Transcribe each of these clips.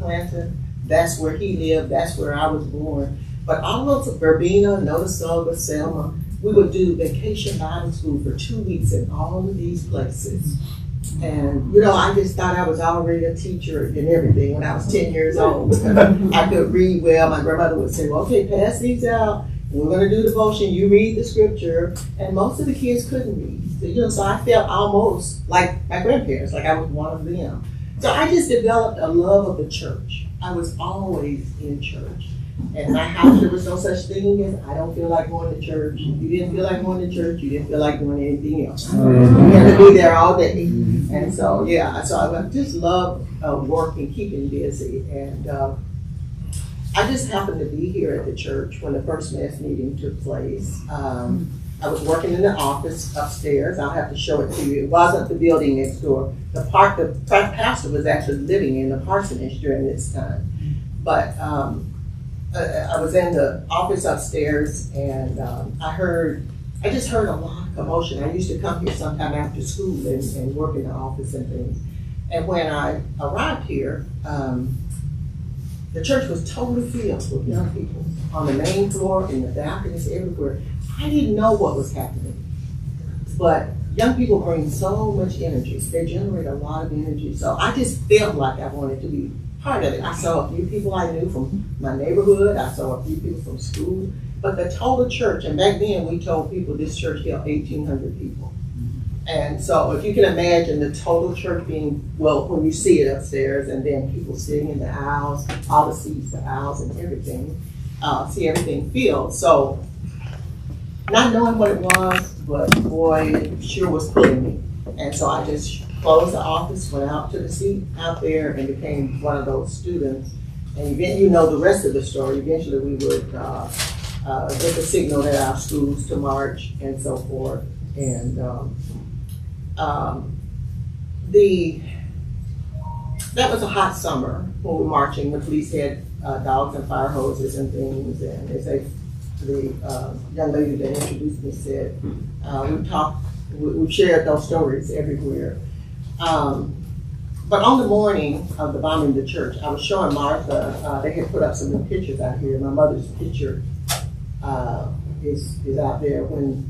Clanton. That's where he lived. That's where I was born. But all of Verbena, Notasulga, Selma, we would do vacation Bible school for 2 weeks in all of these places. And, you know, I just thought I was already a teacher and everything when I was 10 years old. I could read well. My grandmother would say, well, okay, pass these out. We're going to do devotion. You read the scripture. And most of the kids couldn't read. So, you know, so I felt almost like my grandparents, like I was one of them. So I just developed a love of the church. I was always in church. And my house, there was no such thing as I don't feel like going to church. You didn't feel like going to church, you didn't feel like doing anything else. You had to be there all day. And so, yeah, so I just love working, keeping busy. And I just happened to be here at the church when the first mass meeting took place. I was working in the office upstairs. I'll have to show it to you. It wasn't the building next door. The pastor was actually living in the parsonage during this time. But I was in the office upstairs, and I just heard a lot of commotion. I used to come here sometime after school and work in the office and things. And when I arrived here, the church was totally filled with young people on the main floor, in the balconies, everywhere. I didn't know what was happening, but young people bring so much energy. They generate a lot of energy. So I just felt like I wanted to be part of it. I saw a few people I knew from my neighborhood. I saw a few people from school. But the total church, and back then we told people this church held 1,800 people. And so if you can imagine the total church being, well, when you see it upstairs, and then people sitting in the aisles, all the seats, the aisles and everything, see everything filled. So not knowing what it was, but boy, it sure was pulling me. And so I just closed the office, went out to the seat out there, and became one of those students. And then you know the rest of the story. Eventually we would get the signal at our schools to march and so forth. And that was a hot summer when we were marching. The police had dogs and fire hoses and things. And they say, the young lady that introduced me said, we shared those stories everywhere. But on the morning of the bombing of the church, I was showing Martha, they had put up some new pictures out here. My mother's picture is out there when,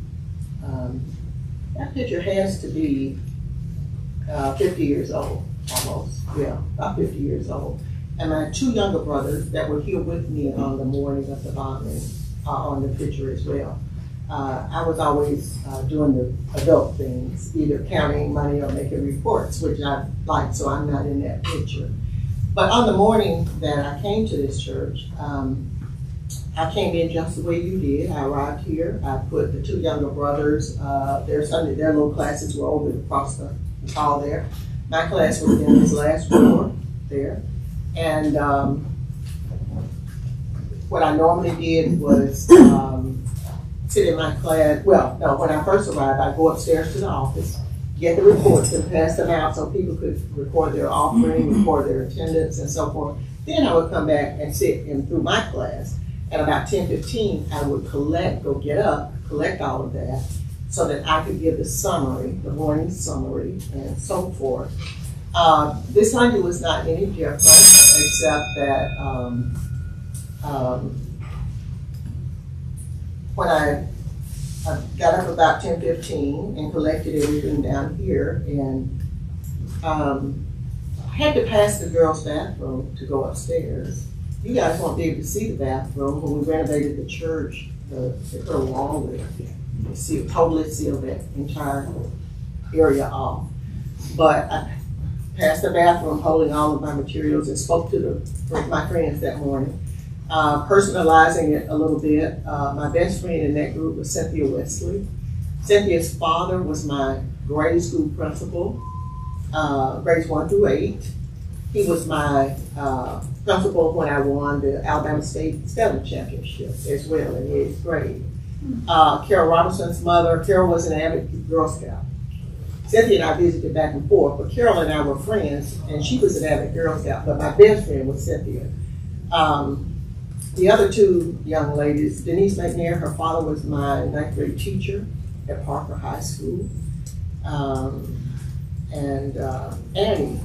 that picture has to be 50 years old, almost, yeah, about 50 years old. And my two younger brothers that were here with me on the morning of the bombing are on the picture as well. I was always doing the adult things, either counting money or making reports, which I like, so I'm not in that picture. But on the morning that I came to this church, I came in just the way you did. I arrived here. I put the two younger brothers, their little classes were over across the hall there. My class was in this last floor there. And what I normally did was sit in my class. Well, no, when I first arrived, I'd go upstairs to the office, get the reports and pass them out so people could record their offering, record their attendance and so forth. Then I would come back and sit in through my class. At about 10:15, I would collect all of that so that I could give the summary, the morning summary and so forth. This Sunday was not any different except that when I got up about 10:15 and collected everything down here, and I had to pass the girls' bathroom to go upstairs. You guys won't be able to see the bathroom. When we renovated the church, they put a wall there. They totally sealed that entire area off. But I passed the bathroom holding all of my materials and spoke to my friends that morning. Personalizing it a little bit, my best friend in that group was Cynthia Wesley. Cynthia's father was my grade school principal, grades 1 through 8. He was my principal when I won the Alabama State Spelling Championship as well in the 8th grade. Carol Robertson's mother, Carol was an avid Girl Scout. Cynthia and I visited back and forth, but Carol and I were friends, and she was an avid Girl Scout, but my best friend was Cynthia. The other two young ladies, Denise McNair, her father was my 9th grade teacher at Parker High School. And Annie,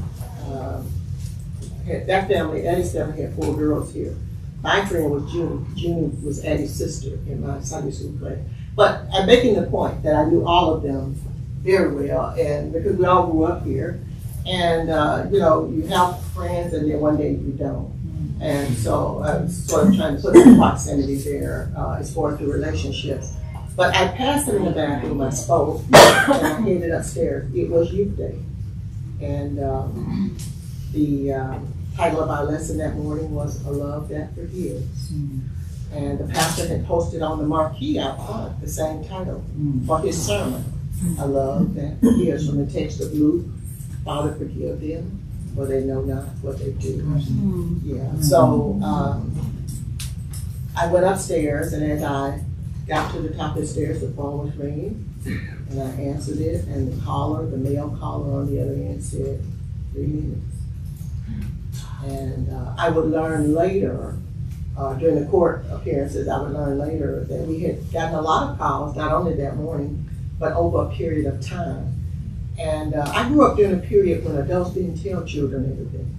that family, Eddie's family had 4 girls here. My friend was June. June was Eddie's sister in my Sunday school class. But I'm making the point that I knew all of them very well, and because we all grew up here, and you know, you have friends, and then one day you don't. And so I was sort of trying to put some proximity there as far as the relationships. But I passed them in the bathroom, I spoke, and I headed upstairs. It was Youth Day. And the title of our lesson that morning was A Love That Forgives. And the pastor had posted on the marquee out front the same title for his sermon, A Love That Forgives, from the text of Luke. Father, forgive them, for they know not what they do. Yeah. So I went upstairs, and as I got to the top of the stairs, the phone was ringing, and I answered it, and the caller, the male caller on the other end, said, 3 minutes. And I would learn later, during the court appearances, I would learn later that we had gotten a lot of calls, not only that morning, but over a period of time. And I grew up during a period when adults didn't tell children everything.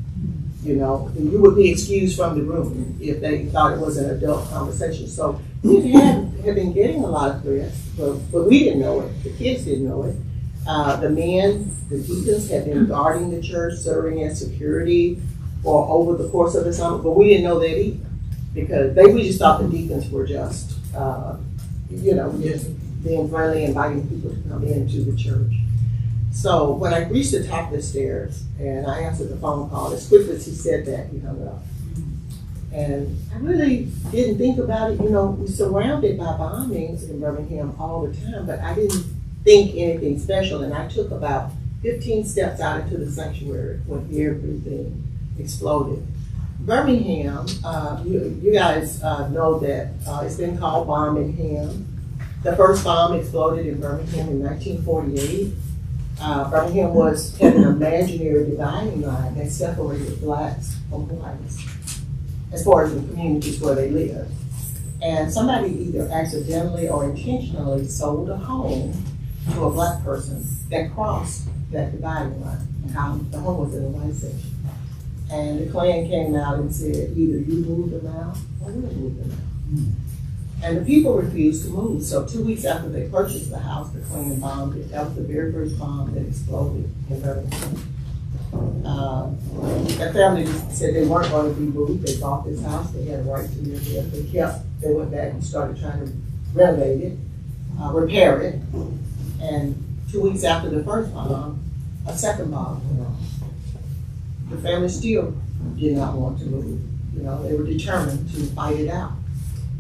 You know, you would be excused from the room if they thought it was an adult conversation. So we had been getting a lot of threats, but we didn't know it. The kids didn't know it. The men, the deacons, had been guarding the church, serving as security for over the course of the summer, but we didn't know that either, because we just thought the deacons were just, you know, just being friendly, inviting people to come into the church. So when I reached the top of the stairs and I answered the phone call, as quickly as he said that, he hung up. And I really didn't think about it. You know, we're surrounded by bombings in Birmingham all the time, but I didn't think anything special. And I took about 15 steps out into the sanctuary when everything exploded. Birmingham, you guys know that it's been called Birmingham. The first bomb exploded in Birmingham in 1948. Birmingham had an imaginary dividing line that separated blacks from whites as far as the communities where they lived. And somebody either accidentally or intentionally sold a home to a black person that crossed that dividing line. The home was in the white section. And the Klan came out and said, either you move them out or we'll move them out. And the people refused to move. So 2 weeks after they purchased the house, the Klan bombed it. That was the very first bomb that exploded in Birmingham. That family said they weren't going to be moved. They bought this house. They had a right to live there. They went back and started trying to renovate it, repair it. And 2 weeks after the first bomb, a second bomb went off. The family still did not want to move. You know, they were determined to fight it out.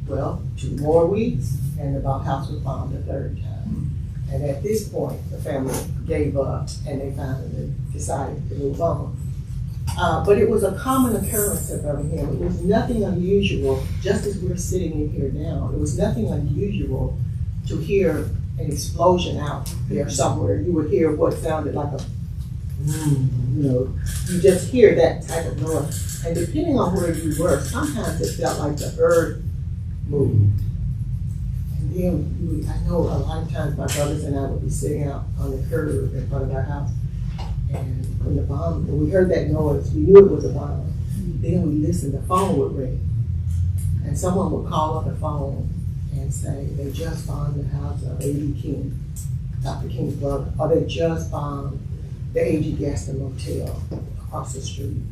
Well, 2 more weeks, and the house was bombed a third time. And at this point, the family gave up, and they finally decided to move on. But it was a common occurrence in Birmingham. It was nothing unusual, just as we're sitting in here now. It was nothing unusual to hear an explosion out there somewhere. You would hear what sounded like a, you know, you just hear that type of noise. And depending on where you were, sometimes it felt like the earth moved. And then I know a lot of times my brothers and I would be sitting out on the curb in front of our house, and when we heard that noise, we knew it was a bomb. Then we listened, the phone would ring, and someone would call on the phone and say, they just bombed the house of A.D. King, Dr. King's brother, or they just bombed the A.G. Gaston Motel across the street,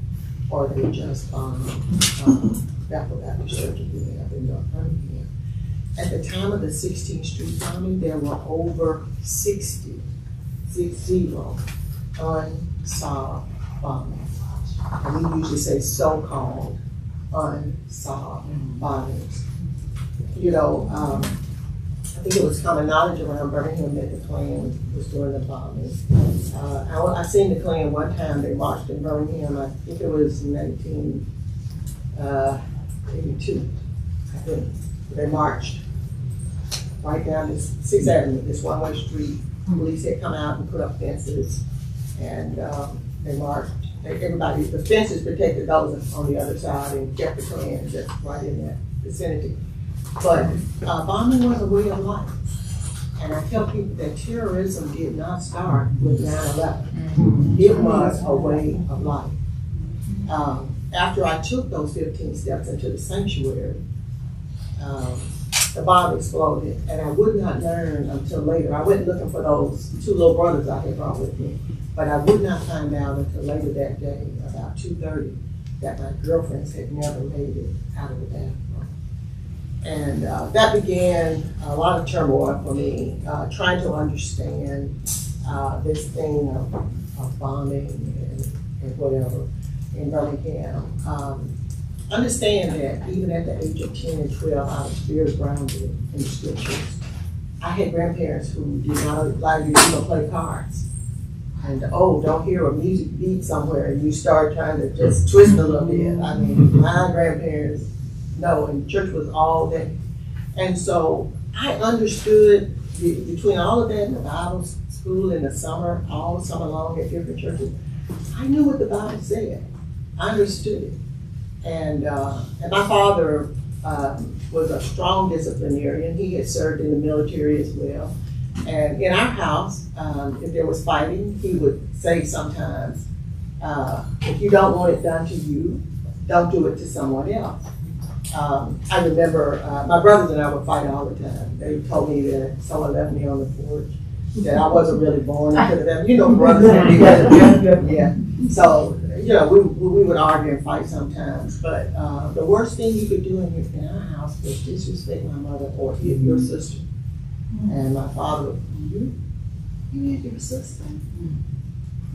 or they just bombed Bethel Baptist Church again up in North Birmingham. At the time of the 16th Street bombing, there were over 60 unsolved bombings. And we usually say so-called unsolved bombings. You know, I think it was common knowledge around Birmingham that the Klan was doing the bombing. I've seen the Klan one time. They marched in Birmingham. I think it was 1982, I think. They marched right down this 6th Avenue, this one-way street. Police had come out and put up fences, and they marched. Everybody, the fences protected those on the other side and kept the Klan just right in that vicinity. But bombing was a way of life. And I tell people that terrorism did not start with 9/11. It was a way of life. After I took those 15 steps into the sanctuary, the bomb exploded, and I would not learn until later. I went looking for those 2 little brothers I had brought with me, but I would not find out until later that day, about 2:30, that my girlfriends had never made it out of the bathroom. And that began a lot of turmoil for me, trying to understand this thing of bombing and whatever in Birmingham. Understand that even at the age of 10 and 12, I was very grounded in the scriptures. I had grandparents who did not allow you to even play cards. And don't hear a music beat somewhere and you start trying to just twist a little bit. I mean, my grandparents, no, and church was all day. And so I understood between all of that and the Bible school in the summer, all summer long at different churches, I knew what the Bible said. I understood it. And my father was a strong disciplinarian. He had served in the military as well. And in our house, if there was fighting, he would say sometimes, if you don't want it done to you, don't do it to someone else. I remember my brothers and I would fight all the time. They told me that someone left me on the porch, that I wasn't really born into them. You know, brothers and yeah. So, you know, we would argue and fight sometimes. But the worst thing you could do in our house was disrespect my mother or hit your sister. And my father, you hit your sister?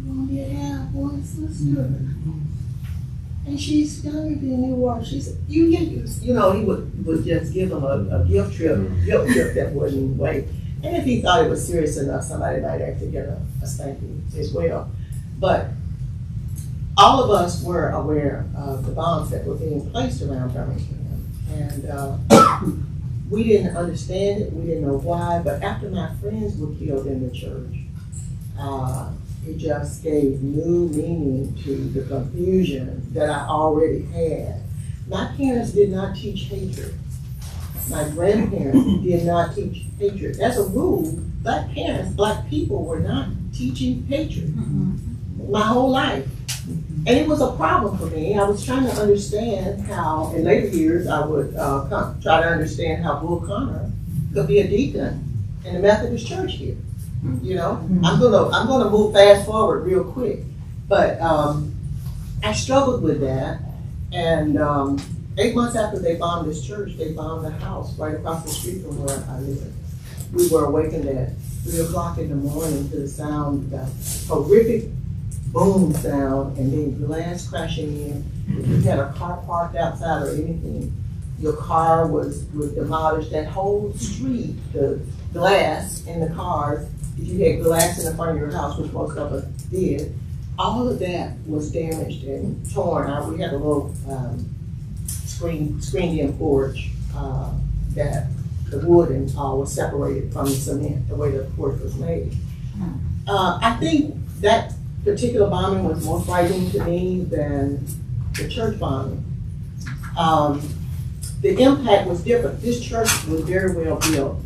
You only have one sister. And she's younger than you are. She's, you know, he would just give them a guilt trip that wouldn't wait. And if he thought it was serious enough, somebody might actually get a spanking as well. But all of us were aware of the bombs that were being placed around Birmingham. And we didn't understand it, we didn't know why, but after my friends were killed in the church, it just gave new meaning to the confusion that I already had. My parents did not teach hatred. My grandparents did not teach hatred. As a rule, black parents, black people were not teaching hatred my whole life. And it was a problem for me. I was trying to understand how, in later years, I would try to understand how Bull Connor could be a deacon in the Methodist Church here. You know, I'm gonna move fast forward real quick, but I struggled with that. And 8 months after they bombed this church, they bombed the house right across the street from where I live. We were awakened at 3 o'clock in the morning to the sound, the horrific boom sound, and then glass crashing in. If you had a car parked outside or anything, your car was demolished. That whole street, the glass in the cars, if you had glass in the front of your house, which most of us did, all of that was damaged and torn out. We had a little screened-in porch that the wood and all was separated from the cement, the way the porch was made. I think that particular bombing was more frightening to me than the church bombing. The impact was different. This church was very well built.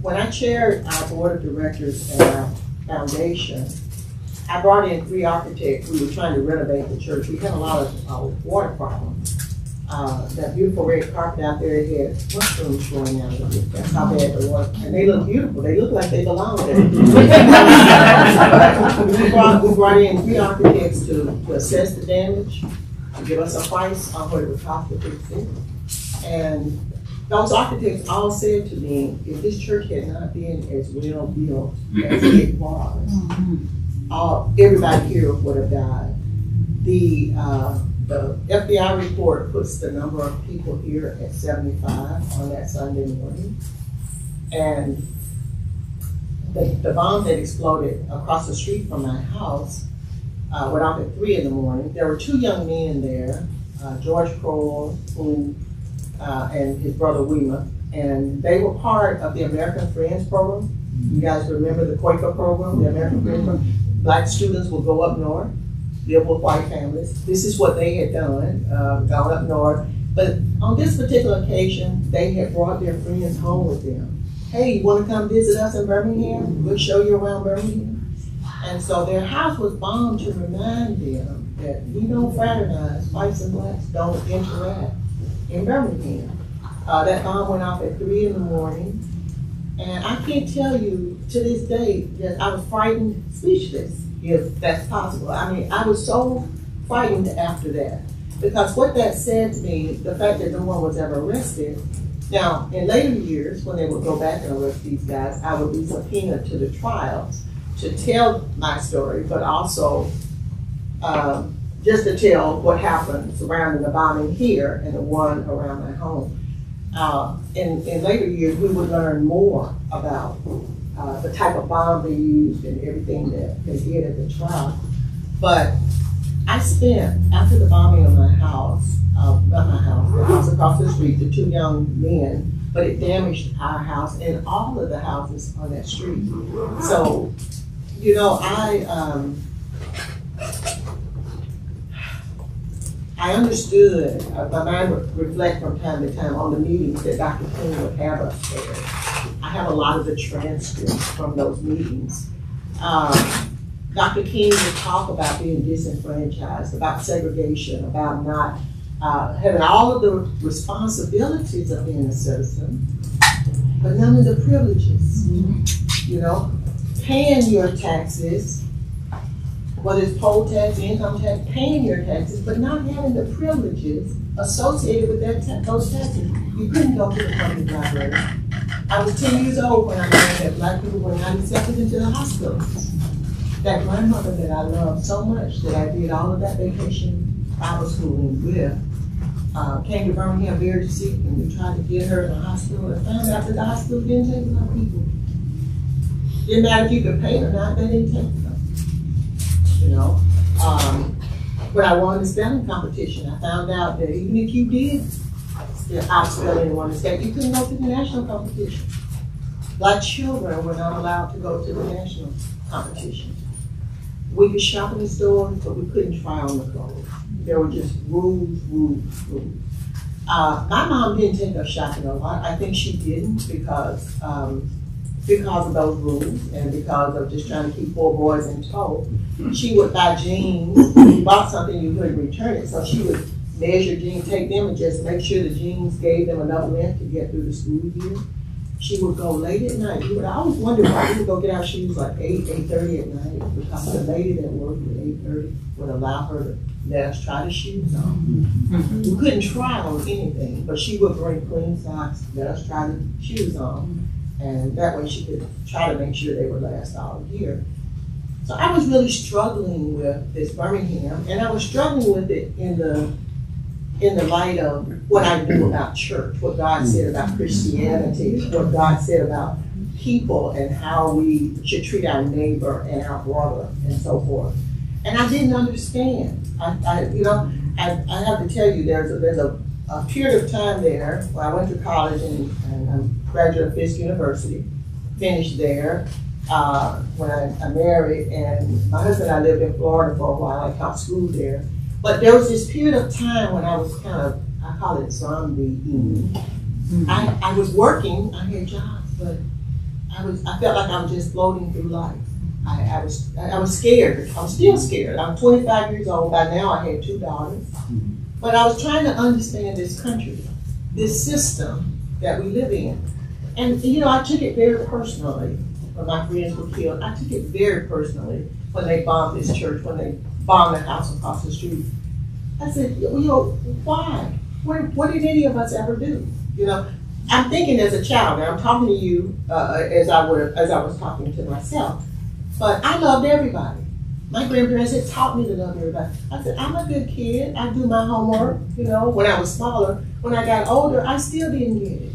When I chaired our board of directors and our foundation, I brought in 3 architects. We were trying to renovate the church. We had a lot of water problems. That beautiful red carpet out there had mushrooms growing out of it. That's how bad the water. And they look beautiful. They look like they belong there. we brought in 3 architects to assess the damage, to give us a price on what it would cost to fix it. And those architects all said to me, if this church had not been as well built as it was, everybody here would have died. The FBI report puts the number of people here at 75 on that Sunday morning. And the bomb that exploded across the street from my house went off at 3 in the morning. There were 2 young men there, George Kroll, and his brother Wema, and they were part of the American Friends program. You guys remember the Quaker program, the American Friends program? Black students will go up north, live with white families. This is what they had done, gone up north. But on this particular occasion, they had brought their friends home with them. Hey, you want to come visit us in Birmingham? We'll show you around Birmingham. And so their house was bombed to remind them that we don't fraternize, whites and blacks don't interact in Birmingham. That bomb went off at 3 in the morning. And I can't tell you to this day that I was frightened, speechless, if that's possible. I mean, I was so frightened after that. Because what that said to me, the fact that no one was ever arrested. Now, in later years, when they would go back and arrest these guys, I would be subpoenaed to the trials to tell my story, but also just to tell what happened surrounding the bombing here and the one around my home. In later years, we would learn more about the type of bomb they used and everything that they did at the trial. But I spent, after the bombing of my house, not my house, the house across the street, the 2 young men, but it damaged our house and all of the houses on that street. So, you know, I understood, my mind would reflect from time to time on the meetings that Dr. King would have us there. I have a lot of the transcripts from those meetings. Dr. King would talk about being disenfranchised, about segregation, about not having all of the responsibilities of being a citizen, but none of the privileges. You know, paying your taxes, whether it's poll tax, income tax, paying your taxes, but not having the privileges associated with those taxes. You couldn't go to the public library. I was 10 years old when I learned that black people were not accepted into the hospitals. That grandmother that I loved so much that I did all of that vacation Bible schooling with, came to Birmingham very sick, and we tried to get her in the hospital and found out that the hospital didn't take enough people. Didn't matter if you could pay or not, they didn't take enough. You know, when I won the spelling competition, I found out that even if you did outspell anyone in the state, you couldn't go to the national competition. Black children were not allowed to go to the national competition. We could shop in the stores, but we couldn't try on the clothes. There were just rules. My mom didn't take us shopping a lot. I think she didn't because of those rules and because of just trying to keep 4 boys in tow. She would buy jeans. If you bought something, you couldn't return it. So she would measure jeans, take them and just make sure the jeans gave them enough length to get through the school year. She would go late at night. I always wondered why we would go get our shoes like 8:30 at night, because the lady that worked at 8:30 would allow her to let us try the shoes on. We couldn't try on anything, but she would bring clean socks, let us try the shoes on, and that way she could try to make sure they would last all year. So I was really struggling with this Birmingham, and I was struggling with it in the light of what I knew about church, what God said about Christianity, what God said about people and how we should treat our neighbor and our brother and so forth. And I didn't understand. I have to tell you, there's a period of time there where I went to college and I'm a graduate of Fisk University, finished there. When I married, and my husband and I lived in Florida for a while. I taught school there. But there was this period of time when I was kind of, I call it zombie-ing. I was working, I had jobs, but I felt like I was just floating through life. I was scared. I'm still scared. I'm 25 years old. By now I had 2 daughters. But I was trying to understand this country, this system that we live in. And you know, I took it very personally when my friends were killed. I took it very personally when they bombed this church, when they bombed the house across the street. I said, you know, why? What did any of us ever do? You know, I'm thinking as a child, and I'm talking to you as I was talking to myself. But I loved everybody. My grandparents had taught me to love everybody. I said, I'm a good kid. I do my homework. You know, when I was smaller, when I got older, I still didn't get it.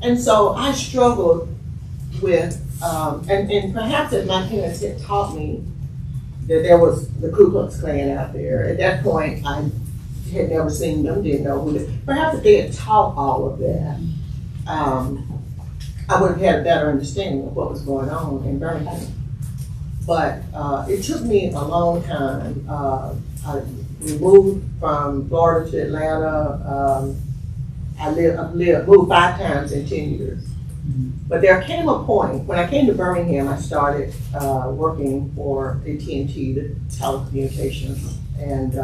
And so I struggled with, and perhaps if my parents had taught me that there was the Ku Klux Klan out there. At that point, I had never seen them, didn't know who they. Perhaps if they had taught all of that, I would have had a better understanding of what was going on in Birmingham. But it took me a long time. We moved from Florida to Atlanta. I moved 5 times in 10 years. But there came a point, when I came to Birmingham, I started working for AT&T, the telecommunications, and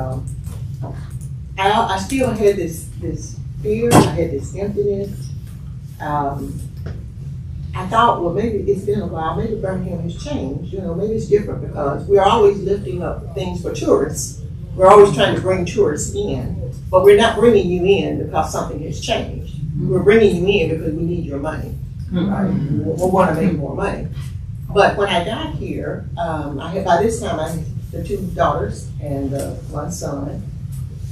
I still had this fear, I had this emptiness. I thought, well, maybe it's been a while, maybe Birmingham has changed, you know, maybe it's different because we're always lifting up things for tourists. We're always trying to bring tourists in, but we're not bringing you in because something has changed. We're bringing you in because we need your money, right? We want to make more money. But when I got here, by this time I had the 2 daughters and 1 son,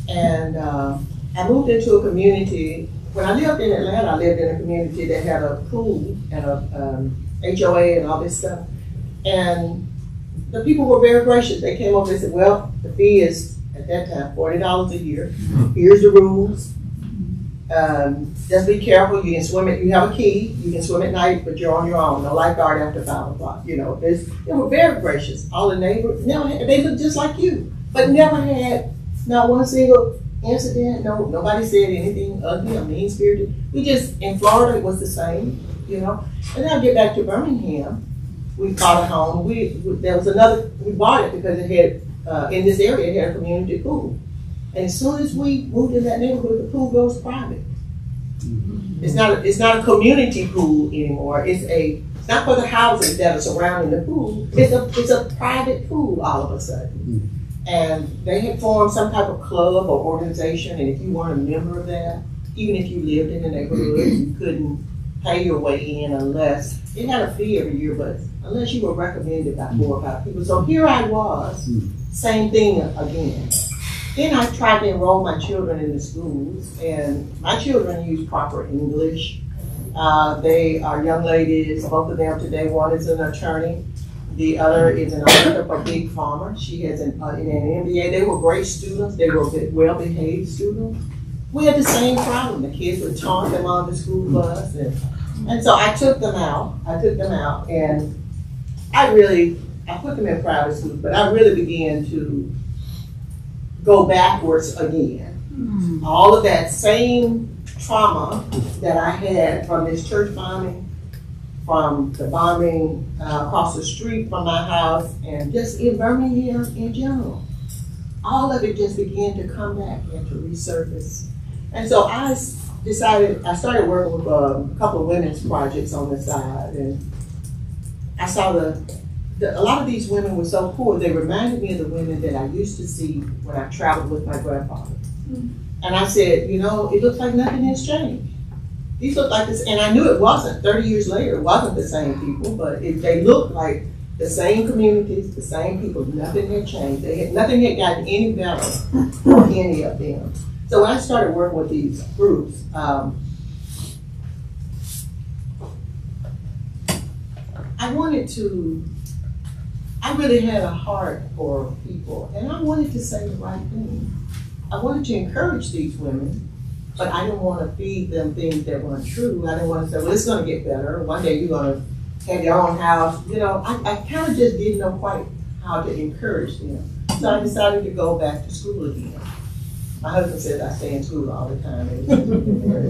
and I moved into a community. When I lived in Atlanta, I lived in a community that had a pool and a HOA and all this stuff. And the people were very gracious. They came over and said, well, the fee is, at that time, $40 a year. Here's the rules. Just be careful. You can swim it. You have a key. You can swim at night, but you're on your own. No lifeguard after 5 o'clock. You know, they were very gracious. All the neighbors, they looked just like you, but never had not one single incident. No, nobody said anything ugly or mean-spirited. We just, in Florida, it was the same, you know. And then I get back to Birmingham. We bought a home. There was another, we bought it because it had, in this area, it had a community pool. And as soon as we moved in that neighborhood, the pool goes private. It's not a community pool anymore. It's not for the houses that are surrounding the pool. It's a private pool all of a sudden. And they had formed some type of club or organization, and if you weren't a member of that, even if you lived in the neighborhood, you couldn't pay your way in unless, it had a fee every year, but unless you were recommended by 4 or 5 people. So here I was, same thing again. Then I tried to enroll my children in the schools, and my children use proper English. They are young ladies, both of them today. One is an attorney. The other is an owner of a big farmer. She has an MBA. They were great students. They were well-behaved students. We had the same problem. The kids would taunt them on the school bus. And so I took them out. And I put them in private schools, but I really began to go backwards again. All of that same trauma that I had from this church bombing, from the bombing across the street from my house, and just in Birmingham in general. All of it just began to come back and to resurface. And so I started working with a couple of women's projects on the side, and I saw a lot of these women were so poor, they reminded me of the women that I used to see when I traveled with my grandfather. And I said, you know, it looks like nothing has changed. These look like this, and I knew it wasn't. 30 years later, it wasn't the same people, but they looked like the same communities, the same people. Nothing had changed. Nothing had gotten any better for any of them. So when I started working with these groups, I really had a heart for people, and I wanted to say the right thing. I wanted to encourage these women, but I didn't want to feed them things that weren't true. I didn't want to say, well, it's going to get better. One day you're going to have your own house. You know, I kind of just didn't know quite how to encourage them. So I decided to go back to school again. My husband says I stay in school all the time.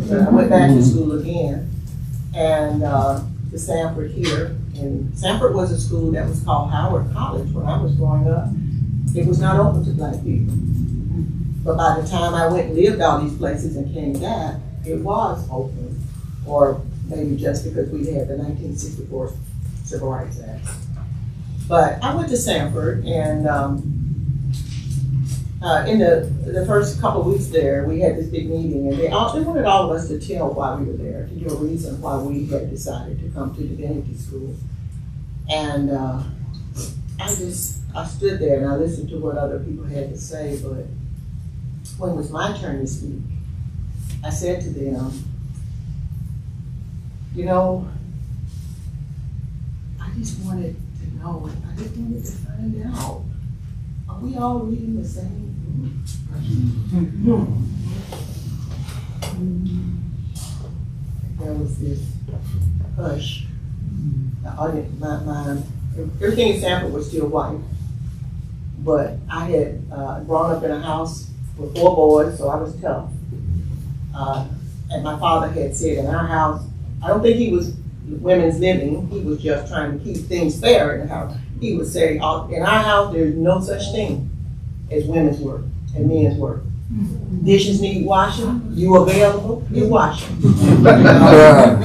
But I went back to school again, and to Sanford here. And Sanford was a school that was called Howard College when I was growing up. It was not open to black people. But by the time I went and lived all these places and came back, it was open. Or maybe just because we had the 1964 Civil Rights Act. But I went to Sanford, and in the first couple of weeks there, we had this big meeting, and they wanted all of us to tell why we were there, to give a reason why we had decided to come to divinity school. And I stood there and I listened to what other people had to say, but when it was my turn to speak, I said to them, you know, I just wanted to know, I just wanted to find out, are we all reading the same book? There was this hush. The audience, everything in Sanford was still white, but I had grown up in a house with 4 boys, so I was tough. And my father had said in our house, I don't think he was women's living. He was just trying to keep things fair in the house. He would say, in our house, there's no such thing as women's work and men's work. Dishes need washing, you available, you wash them.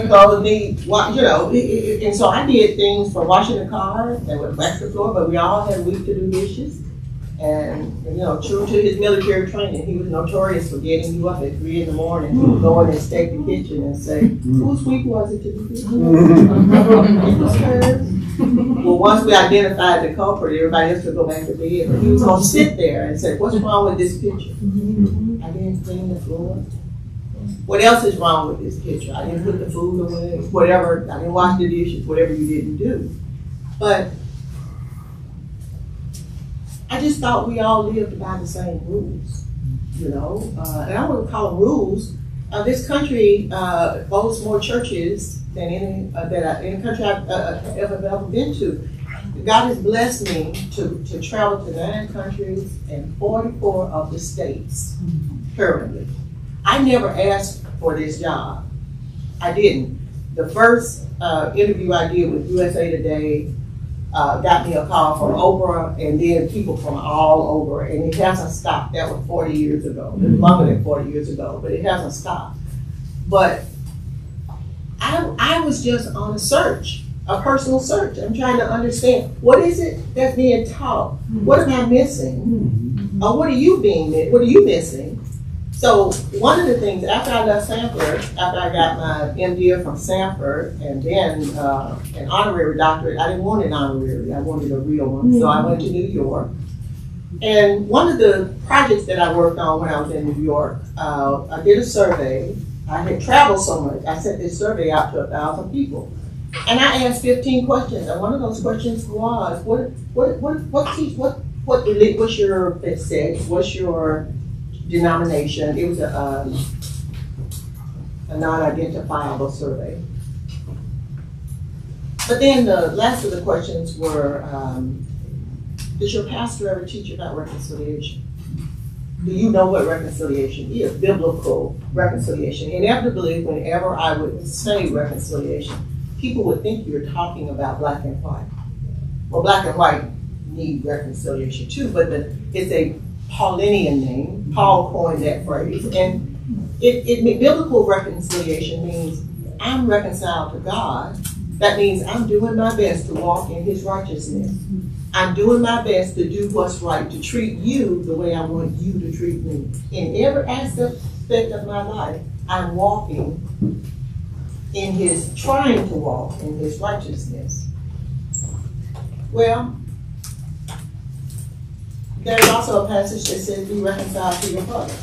Clothes need, and so I did things for washing the car, and would wax the floor, but we all had a week to do dishes. And, true to his military training, he was notorious for getting you up at 3 in the morning. He would go in and stake the kitchen and say, whose week was it to do this? It was hers. Well, once we identified the culprit, everybody else would go back to bed. But he was going to sit there and say, what's wrong with this picture? I didn't clean the floor. What else is wrong with this picture? I didn't put the food away. Whatever, I didn't wash the dishes, whatever you didn't do. But I just thought we all lived by the same rules, and I wouldn't call them rules. This country boasts more churches than any country I've ever been to. God has blessed me to travel to 9 countries and 44 of the states currently. I never asked for this job. I didn't. The first interview I did with USA Today got me a call from Oprah, and then people from all over, and it hasn't stopped. That was 40 years ago. It was longer than 40 years ago, but it hasn't stopped. But I was just on a search, a personal search. I'm trying to understand, what is it that's being taught? What am I missing? Or what are you missing? So one of the things, after I left Sanford, after I got my MDiv from Sanford, and then an honorary doctorate, I didn't want an honorary, I wanted a real one. So I went to New York. And one of the projects that I worked on when I was in New York, I did a survey. I had traveled so much, I sent this survey out to 1,000 people. And I asked 15 questions, and one of those questions was, what's your sex, what's your denomination? It was a non-identifiable survey. But then the last of the questions were, does your pastor ever teach about reconciliation? Do you know what reconciliation is? Biblical reconciliation. Inevitably, whenever I would say reconciliation, people would think you were talking about black and white. Well, black and white need reconciliation too, but it's a Paulinian name. Paul coined that phrase. And biblical reconciliation means I'm reconciled to God. That means I'm doing my best to walk in his righteousness. I'm doing my best to do what's right, to treat you the way I want you to treat me. In every aspect of my life, I'm walking trying to walk in his righteousness. Well, there's also a passage that says, be reconciled to your brother.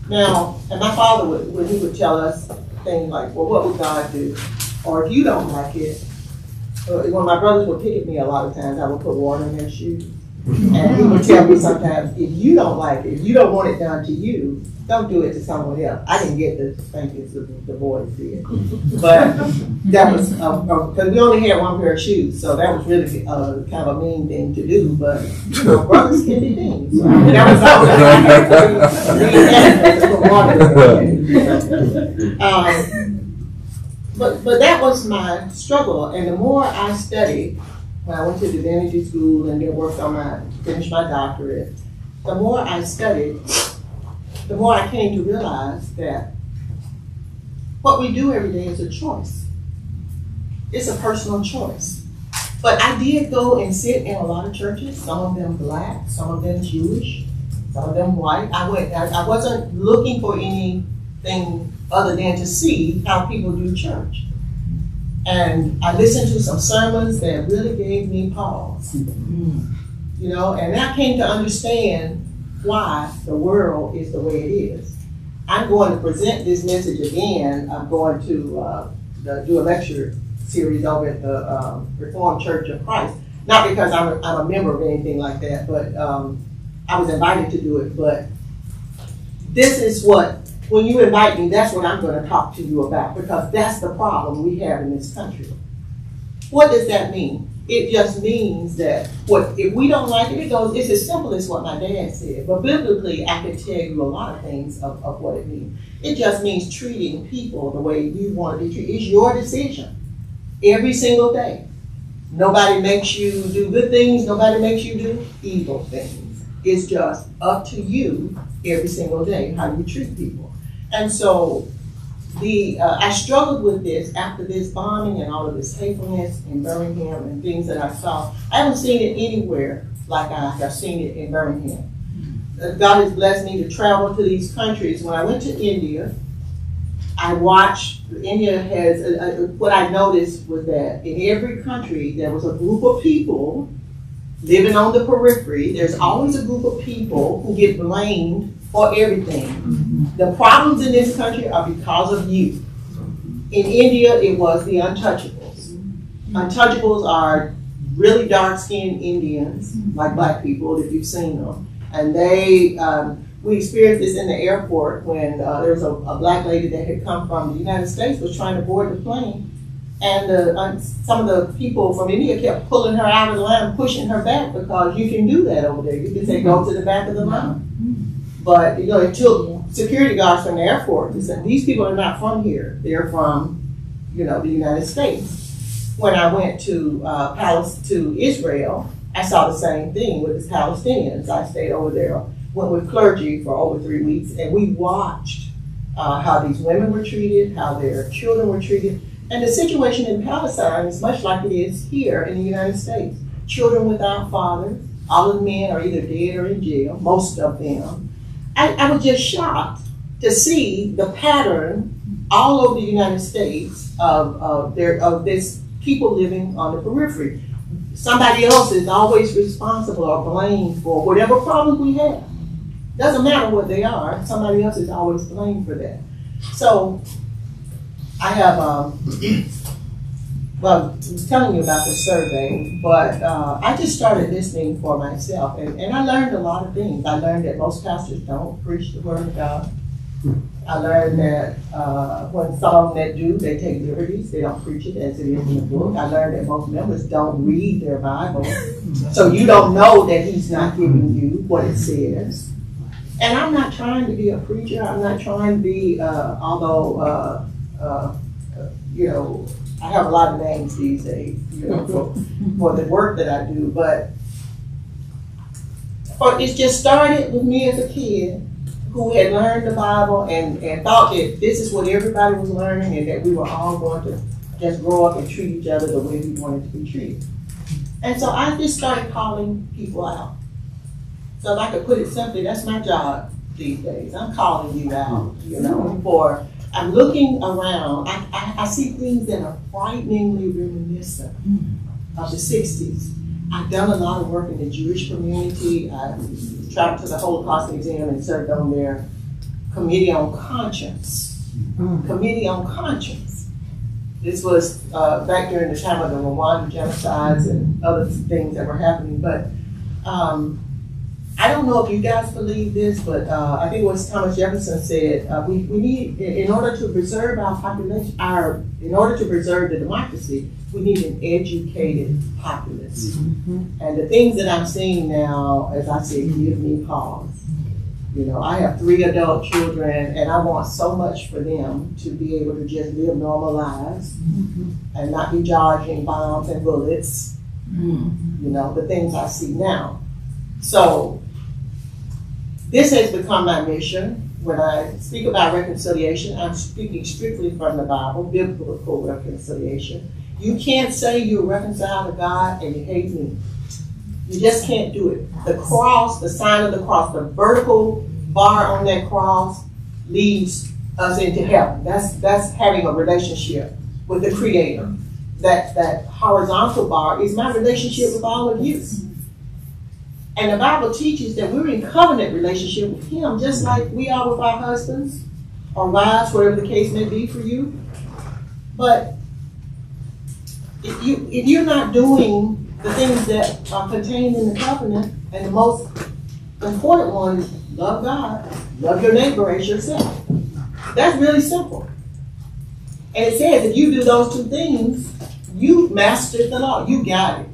Now, and my father, when he would tell us things like, well, what would God do? Or if you don't like it, when my brothers would pick at me a lot of times, I would put water in their shoes. And he would tell me sometimes, if you don't like it, if you don't want it done to you, don't do it to someone else. I didn't get the spankings the boys did. But that was, because we only had one pair of shoes, so that was really kind of a mean thing to do, but brothers can be mean. So that was all But that was my struggle, and the more I studied, when I went to divinity school and then worked on finished my doctorate, the more I studied, the more I came to realize that what we do every day is a choice. It's a personal choice. But I did go and sit in a lot of churches, some of them black, some of them Jewish, some of them white. I wasn't looking for anything other than to see how people do church. And I listened to some sermons that really gave me pause. And I came to understand why the world is the way it is. I'm going to present this message again. I'm going to do a lecture series over at the Reformed Church of Christ. Not because I'm a member of anything like that, but I was invited to do it. But this is when you invite me, that's what I'm going to talk to you about, because that's the problem we have in this country. What does that mean? It just means that if we don't like it, it's as simple as what my dad said. But biblically, I can tell you a lot of things of what it means. It just means treating people the way you want to be treated. It's your decision every single day. Nobody makes you do good things. Nobody makes you do evil things. It's just up to you every single day how you treat people. And so I struggled with this after this bombing and all of this hatefulness in Birmingham and things that I saw. I haven't seen it anywhere like I have seen it in Birmingham. God has blessed me to travel to these countries. When I went to India, I watched, India has, what I noticed was that in every country there was a group of people living on the periphery. There's always a group of people who get blamed for everything. Mm-hmm. The problems in this country are because of you. In India, it was the untouchables. Mm-hmm. Untouchables are really dark-skinned Indians, like black people, if you've seen them. And we experienced this in the airport when there was a black lady that had come from the United States, was trying to board the plane. And some of the people from India kept pulling her out of the line, pushing her back, because you can do that over there. You can say, go to the back of the line. But, it took security guards from the airport to say, these people are not from here. They're from, the United States. When I went to Israel, I saw the same thing with the Palestinians. I stayed over there, went with clergy for over 3 weeks, and we watched how these women were treated, how their children were treated. And the situation in Palestine is much like it is here in the United States. Children without fathers, all of the men are either dead or in jail, most of them. I was just shocked to see the pattern all over the United States of this people living on the periphery. Somebody else is always responsible or blamed for whatever problems we have. Doesn't matter what they are, somebody else is always blamed for that. So I have, I was telling you about the survey, but I just started listening for myself, and I learned a lot of things. I learned that most pastors don't preach the Word of God. I learned that when some of them that do, they take liberties. They don't preach it as it is in the book. I learned that most members don't read their Bible, so you don't know that He's not giving you what it says. And I'm not trying to be a preacher. I'm not trying to be, I have a lot of names these days, for the work that I do, but it just started with me as a kid who had learned the Bible and thought that this is what everybody was learning and that we were all going to just grow up and treat each other the way we wanted to be treated. And so I just started calling people out. So if I could put it simply, that's my job these days. I'm calling you out, I'm looking around. I see things that are frighteningly reminiscent of the 60s. I've done a lot of work in the Jewish community. I traveled to the Holocaust Museum and served on their Committee on Conscience. Committee on Conscience. This was back during the time of the Rwanda genocides and other things that were happening. But I don't know if you guys believe this, but I think it was Thomas Jefferson said, we need, in order to preserve our population, in order to preserve the democracy, we need an educated populace. Mm-hmm. And the things that I'm seeing now, as I said, give me pause. I have 3 adult children, and I want so much for them to be able to just live normal lives and not be dodging bombs and bullets, the things I see now. So this has become my mission. When I speak about reconciliation, I'm speaking strictly from the Bible, biblical reconciliation. You can't say you're reconciled to God and you hate me. You just can't do it. The cross, the sign of the cross, the vertical bar on that cross leads us into heaven. That's having a relationship with the Creator. That horizontal bar is my relationship with all of you. And the Bible teaches that we're in covenant relationship with Him, just like we are with our husbands or wives, whatever the case may be for you. But if you're not doing the things that are contained in the covenant, and the most important one is love God, love your neighbor as yourself. That's really simple. And it says if you do those 2 things, you've mastered the law. You got it.